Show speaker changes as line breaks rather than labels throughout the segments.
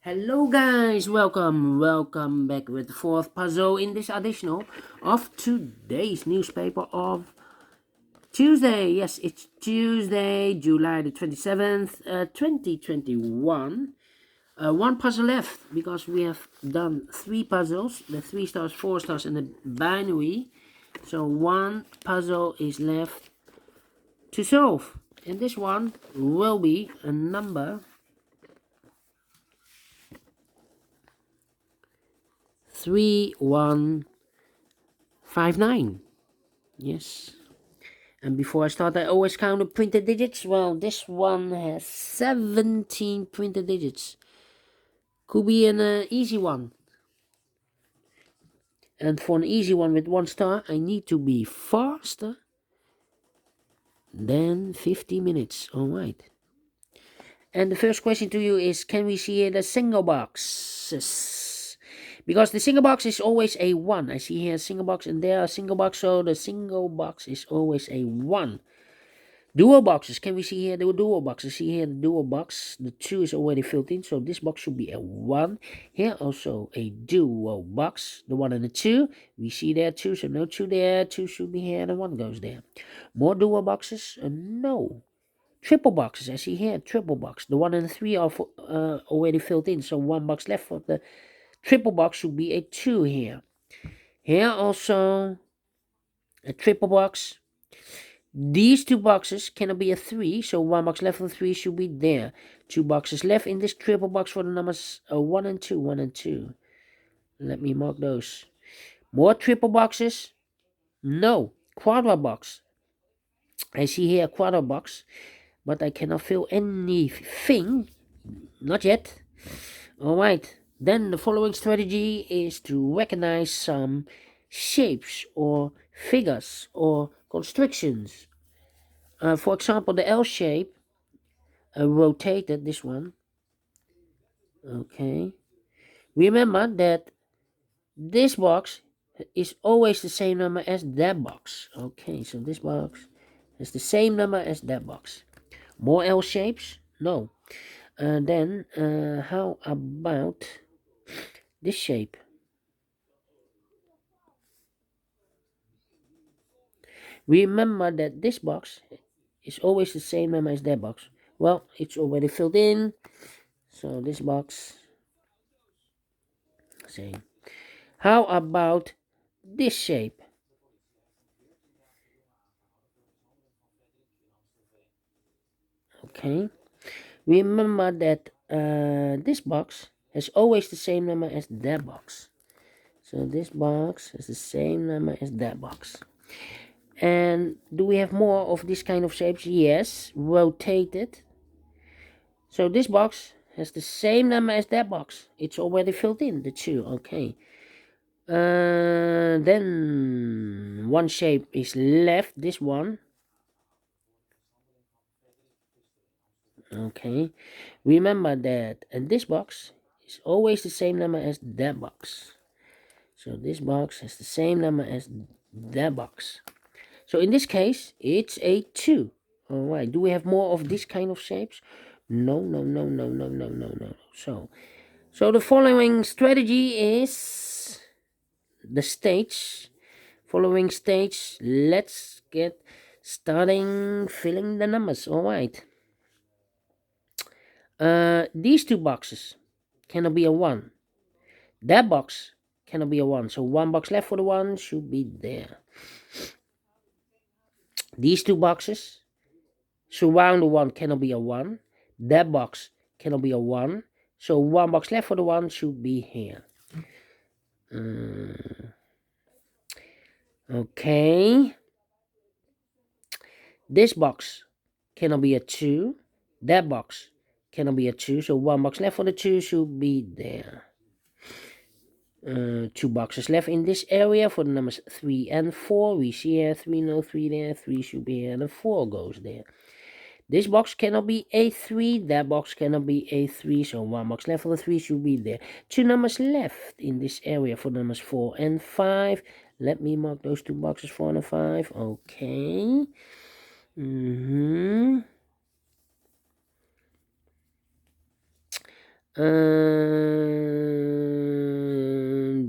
Hello guys, welcome back with the fourth puzzle in this edition of today's newspaper of Tuesday. Yes, it's Tuesday, July the 27th, 2021. One puzzle left because we have done three puzzles, the 3 stars, 4 stars and the binary. So one puzzle is left to solve. And this one will be a number 3159. Yes. And before I start, I always count the printed digits. Well, this one has 17 printed digits. Could be an easy one. And for an easy one with 1 star, I need to be faster than 50 minutes. Alright. And the first question to you is, can we see here the single boxes? Because the single box is always a 1. I see here a single box and there a single box, so the single box is always a 1. Dual boxes, can we see here the dual boxes? See here the dual box, the 2 is already filled in, so this box should be a 1. Here also a dual box, the 1 and the 2. We see there 2, so no 2 there, 2 should be here, and the 1 goes there. More dual boxes? No. Triple boxes, I see here, triple box. The 1 and the 3 are already filled in, so 1 box left for the triple box should be a 2 here. Here also a triple box. These 2 boxes cannot be a 3, so 1 box left for 3 should be there. 2 boxes left in this triple box for the numbers 1 and 2, 1 and 2. Let me mark those. More triple boxes? No. Quadra box. I see here a quadra box, but I cannot fill anything. Not yet. Alright. Then the following strategy is to recognize some shapes or figures or constrictions. For example, the L shape, rotated, this one. Okay. Remember that this box is always the same number as that box. Okay, so this box is the same number as that box. More L shapes? No. Then, how about this shape? Remember that this box is always the same number as that box. Well, it's already filled in. So this box, same. How about this shape? Okay. Remember that this box has always the same number as that box. So this box has the same number as that box. And do we have more of this kind of shapes? Yes, rotated. So this box has the same number as that box. It's already filled in, the 2. Okay. Then one shape is left, this one. Okay. Remember that this box is always the same number as that box. So this box has the same number as that box. So in this case, it's a 2. Alright, do we have more of this kind of shapes? No. So the following strategy is the stage. Following stage, let's get starting filling the numbers. Alright. These 2 boxes cannot be a 1. That box cannot be a 1. So 1 box left for the 1 should be there. These 2 boxes surround the 1 cannot be a 1. That box cannot be a 1. So 1 box left for the 1 should be here. Okay. This box cannot be a 2. That box cannot be a 2. So 1 box left for the 2 should be there. 2 boxes left in this area for the numbers 3 and 4. We see here 3, no 3 there. 3 should be here and 4 goes there. This box cannot be a 3. That box cannot be a 3. So 1 box left for the 3 should be there. 2 numbers left in this area for numbers 4 and 5. Let me mark those 2 boxes 4 and 5. Okay.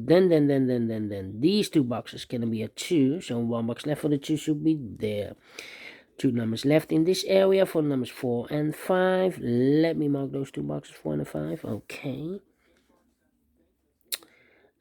Then these two boxes can be a 2, so 1 box left for the 2 should be there. 2 numbers left in this area for numbers 4 and 5. Let me mark those 2 boxes, 4 and 5. Okay.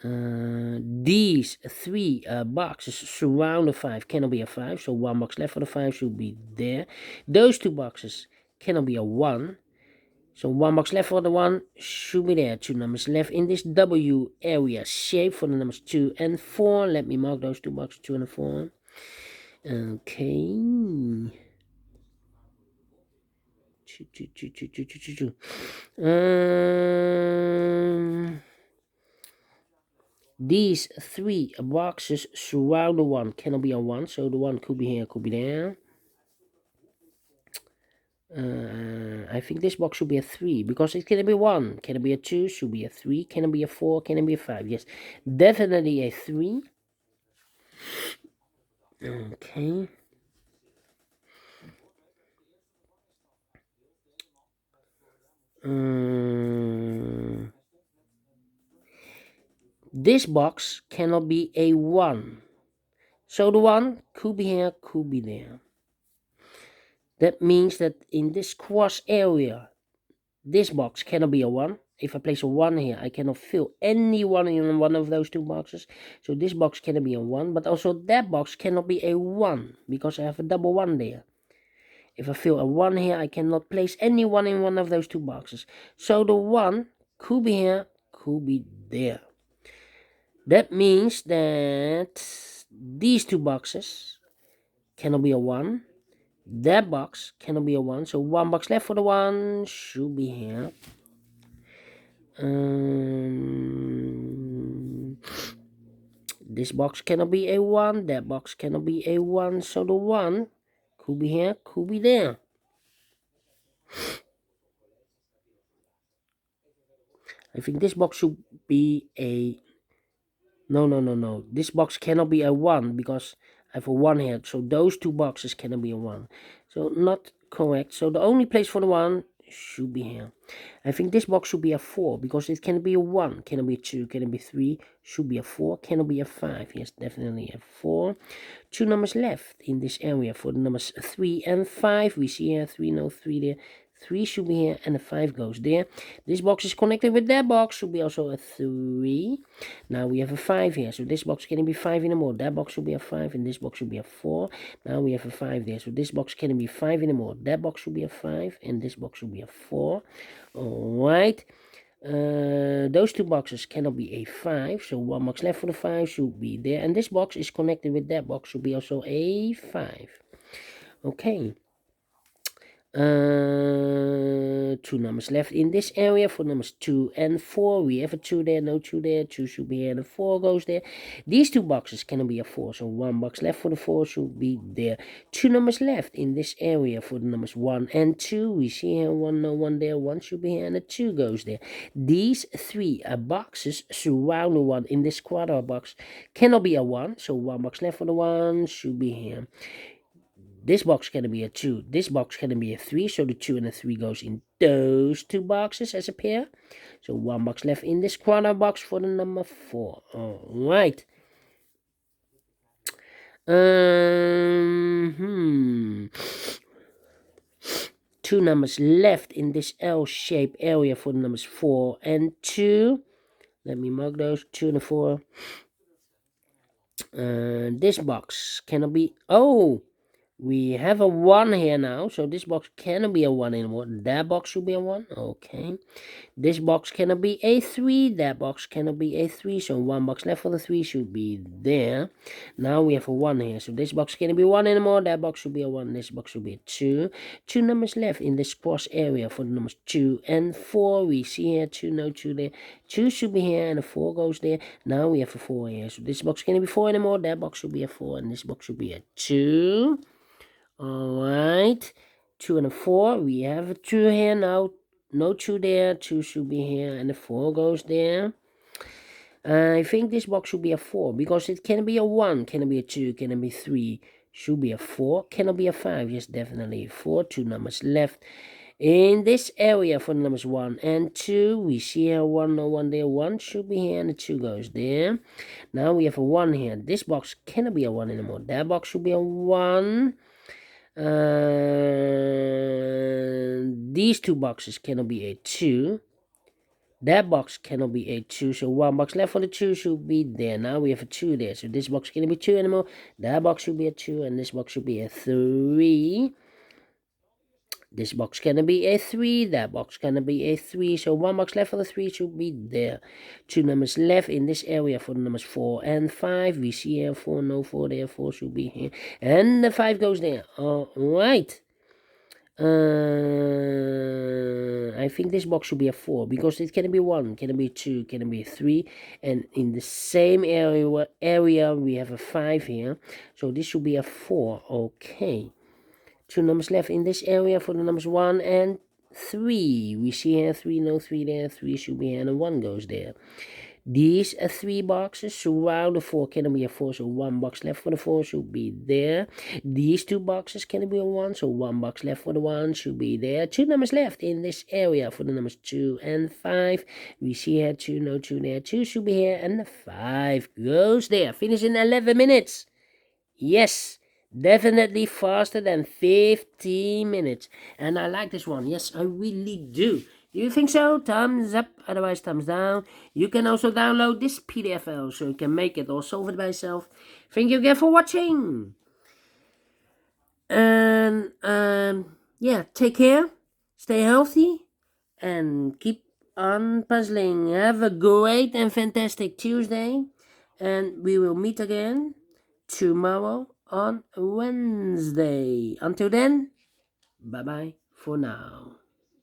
These 3 boxes surround the 5 cannot be a 5, so 1 box left for the 5 should be there. Those 2 boxes cannot be a 1, so 1 box left for the 1 should be there. 2 numbers left in this W area shape for the numbers 2 and 4. Let me mark those 2 boxes, 2 and 4. Okay. These 3 boxes surround the 1 cannot be a 1, so the 1 could be here, could be there. I think this box should be a 3 because it can be 1, can it be a 2, should be a 3, can it be a 4, can it be a 5? Yes, definitely a 3. Okay. This box cannot be a 1, so the 1 could be here, could be there. That means that in this cross area, this box cannot be a 1. If I place a 1 here, I cannot fill any 1 in one of those 2 boxes. So this box cannot be a 1, but also that box cannot be a 1 because I have a double 1 there. If I fill a 1 here, I cannot place any 1 in one of those 2 boxes. So the 1 could be here, could be there. That means that these 2 boxes cannot be a 1. That box cannot be a 1, so 1 box left for the 1 should be here. This box cannot be a 1, that box cannot be a 1, so the 1 could be here, could be there. I think this box should be a... No. This box cannot be a 1 because I have a 1 here, so those 2 boxes cannot be a 1. So not correct, so the only place for the 1 should be here. I think this box should be a 4 because it can be a 1, can it be a 2, can it be 3, should be a 4, can it be a 5? Yes, definitely a 4. 2 numbers left in this area for the numbers 3 and 5. We see here 3, no 3 there. 3 should be here and a 5 goes there. This box is connected with that box, should be also a 3. Now we have a 5 here, so this box can be 5 anymore. That box should be a 5 and this box should be a 4. Now we have a 5 there, so this box can be 5 anymore. That box should be a 5 and this box should be a 4. Alright. Those 2 boxes cannot be a 5, so 1 box left for the 5 should be there. And this box is connected with that box, should be also a 5. Okay. 2 numbers left in this area for numbers 2 and 4. We have a 2 there, no 2 there. 2 should be here and a 4 goes there. These 2 boxes cannot be a 4, so 1 box left for the 4 should be there. 2 numbers left in this area for the numbers 1 and 2. We see here 1, no 1 there. 1 should be here and a 2 goes there. These 3 boxes surround the 1 in this quarter box cannot be a 1, so 1 box left for the 1 should be here. This box can be a 2. This box can be a 3. So the 2 and the 3 goes in those 2 boxes as a pair. So 1 box left in this corner box for the number 4. Alright. 2 numbers left in this L-shaped area for the numbers 4 and 2. Let me mark those. 2 and 4. This box cannot be... Oh! We have a 1 here now, so this box cannot be a 1 anymore. That box should be a 1. Okay. This box cannot be a 3. That box cannot be a 3, so 1 box left for the 3 should be there. Now we have a 1 here, so this box cannot be 1 anymore. That box should be a 1. This box should be a 2. 2 numbers left in this cross area for the numbers 2 and 4. We see here 2, no 2 there. 2 should be here and a 4 goes there. Now we have a 4 here, so this box cannot be 4 anymore. That box should be a 4 and this box should be a 2. Alright, 2 and a 4. We have a 2 here now. No 2 there. 2 should be here and the 4 goes there. I think this box should be a 4 because it can be a 1, can it be a 2, can it be 3, should be a 4, can it be a 5? Yes, definitely 4. 2 numbers left In this area for the numbers 1 and 2, we see here 1, no 1 there, 1 should be here and the 2 goes there. Now we have a 1 here. This box cannot be a 1 anymore. That box should be a 1. These two boxes cannot be a 2. That box cannot be a 2, so 1 box left for the 2 should be there. Now we have a 2 there, so this box cannot be 2 anymore. That box should be a 2, and this box should be a 3. This box cannot be a 3, that box cannot be a 3, so 1 box left for the 3 should be there. 2 numbers left in this area for the numbers 4 and 5. We see here 4, no 4 there, 4 should be here, and the 5 goes there. Alright. I think this box should be a 4, because it can be 1, can be 2, can be 3, and in the same area we have a 5 here, so this should be a 4. Okay. 2 numbers left in this area for the numbers 1 and 3. We see here 3, no 3 there, 3 should be here, and a 1 goes there. These 3 boxes surround the 4, cannot be a 4, so 1 box left for the 4 should be there. These 2 boxes cannot be a 1, so 1 box left for the 1 should be there. 2 numbers left in this area for the numbers 2 and 5. We see here 2, no 2 there, 2 should be here, and the 5 goes there. Finish in 11 minutes. Yes. Definitely faster than 15 minutes. And I like this one. Yes, I really do. Do you think so? Thumbs up, otherwise thumbs down. You can also download this PDF file so you can make it or solve it by yourself. Thank you again for watching. And yeah, take care, stay healthy, and keep on puzzling. Have a great and fantastic Tuesday. And we will meet again tomorrow on Wednesday. Until then, bye-bye for now.